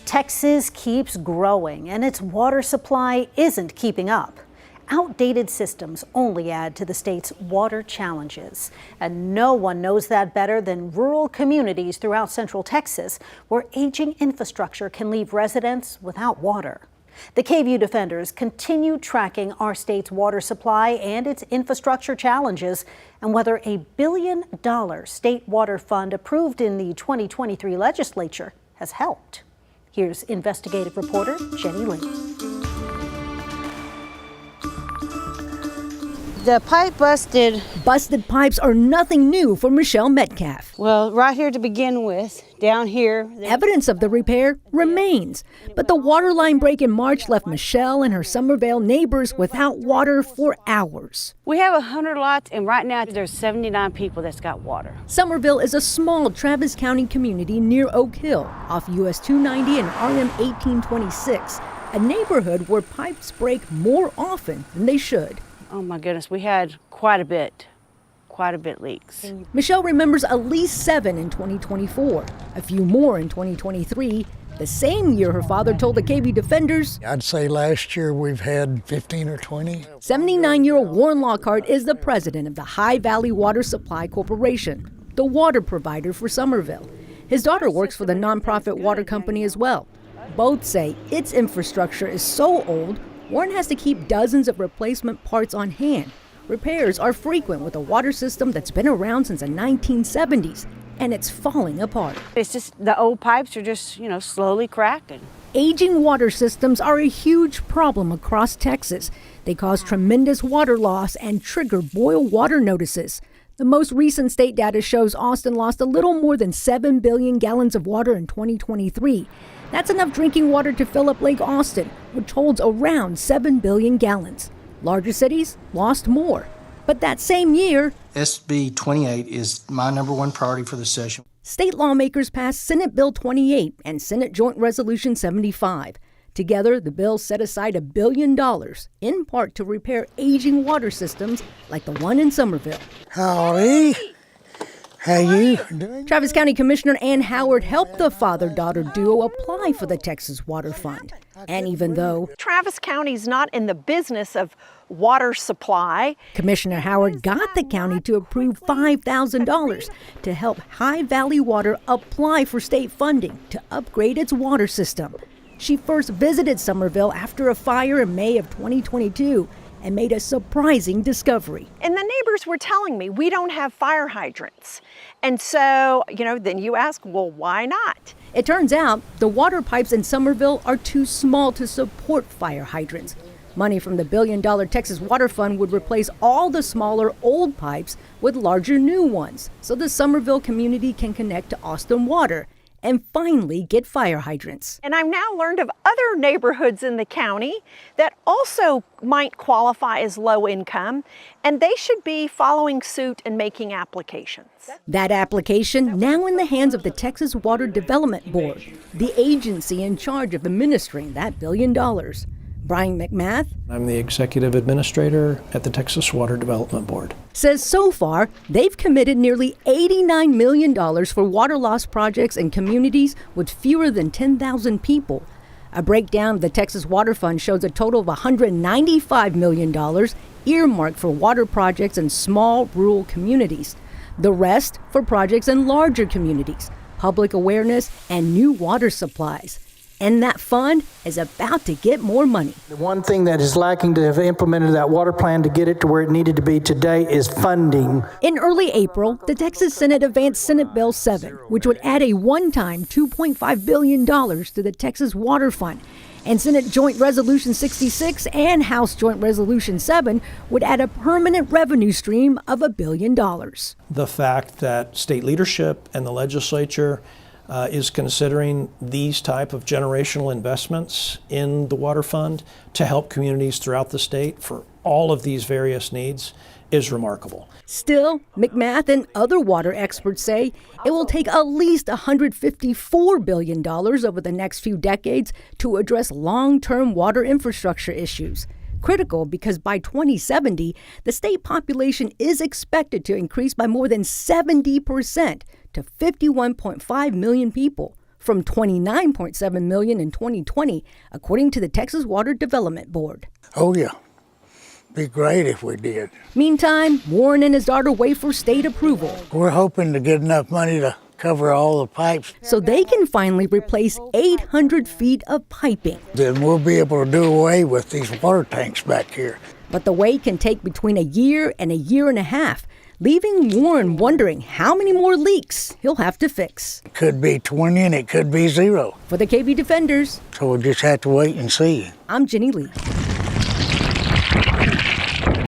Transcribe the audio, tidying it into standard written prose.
Texas keeps growing and its water supply isn't keeping up. Outdated systems only add to the state's water challenges. And no one knows that better than rural communities throughout Central Texas, where aging infrastructure can leave residents without water. The KVUE Defenders continue tracking our state's water supply and its infrastructure challenges, and whether a $1 billion state water fund approved in the 2023 legislature has helped. Here's investigative reporter Jenny Lee. The pipe busted. Busted pipes are nothing new for Michelle Metcalf. Well, right here to begin with, down here. Evidence of the repair remains, but the water line break in March left Michelle and her Somerville neighbors without water for hours. We have 100 lots, and right now there's 79 people that's got water. Somerville is a small Travis County community near Oak Hill, off US 290 and RM 1826, a neighborhood where pipes break more often than they should. Oh my goodness, we had quite a bit leaks. Michelle remembers at least 7 in 2024, a few more in 2023, the same year her father told the KVUE Defenders. I'd say last year we've had 15 or 20. 79-year-old Warren Lockhart is the president of the High Valley Water Supply Corporation, the water provider for Somerville. His daughter works for the nonprofit water company as well. Both say its infrastructure is so old, Warren has to keep dozens of replacement parts on hand. Repairs are frequent with a water system that's been around since the 1970s, and it's falling apart. It's just the old pipes are just, slowly cracking. Aging water systems are a huge problem across Texas. They cause tremendous water loss and trigger boil water notices. The most recent state data shows Austin lost a little more than 7 billion gallons of water in 2023. That's enough drinking water to fill up Lake Austin, which holds around 7 billion gallons. Larger cities lost more. But that same year, SB 28 is my number one priority for the session. State lawmakers passed Senate Bill 28 and Senate Joint Resolution 75. Together, the bills set aside $1 billion, in part to repair aging water systems like the one in Somerville. Howdy. How you doing? Travis County Commissioner Ann Howard helped the father-daughter duo apply for the Texas Water Fund. And even though Travis County's not in the business of water supply, Commissioner Howard got the county to approve $5,000 to help High Valley Water apply for state funding to upgrade its water system. She first visited Somerville after a fire in May of 2022 and made a surprising discovery. and the neighbors were telling me we don't have fire hydrants. And so, then you ask, well, why not? It turns out the water pipes in Somerville are too small to support fire hydrants. Money from the $1 billion Texas Water Fund would replace all the smaller old pipes with larger new ones, so the Somerville community can connect to Austin Water and finally get fire hydrants. And I've now learned of other neighborhoods in the county that also might qualify as low income, and they should be following suit and making applications. That application now in the hands of the Texas Water Development Board, the agency in charge of administering that $1 billion. Brian McMath, I'm the executive administrator at the Texas Water Development Board, says so far they've committed nearly $89 million for water loss projects in communities with fewer than 10,000 people. A breakdown of the Texas Water Fund shows a total of $195 million earmarked for water projects in small rural communities. The rest for projects in larger communities, public awareness, and new water supplies. And that fund is about to get more money. The one thing that is lacking to have implemented that water plan to get it to where it needed to be today is funding. In early April, the Texas Senate advanced Senate Bill 7, which would add a one-time $2.5 billion to the Texas Water Fund. And Senate Joint Resolution 66 and House Joint Resolution 7 would add a permanent revenue stream of $1 billion. the fact that state leadership and the legislature is considering these type of generational investments in the water fund to help communities throughout the state for all of these various needs is remarkable. Still, McMath and other water experts say it will take at least $154 billion over the next few decades to address long-term water infrastructure issues. Critical because by 2070, the state population is expected to increase by more than 70% to 51.5 million people. from $29.7 million in 2020, according to the Texas Water Development Board. Oh, yeah. Be great if we did. Meantime, Warren and his daughter wait for state approval We're hoping to get enough money to cover all the pipes. so they can finally replace 800 feet of piping. Then we'll be able to do away with these water tanks back here. But the wait can take between a year and a half, leaving Warren wondering how many more leaks he'll have to fix. It could be 20 and it could be 0. For the KVUE Defenders, So we'll just have to wait and see. I'm Jenny Lee.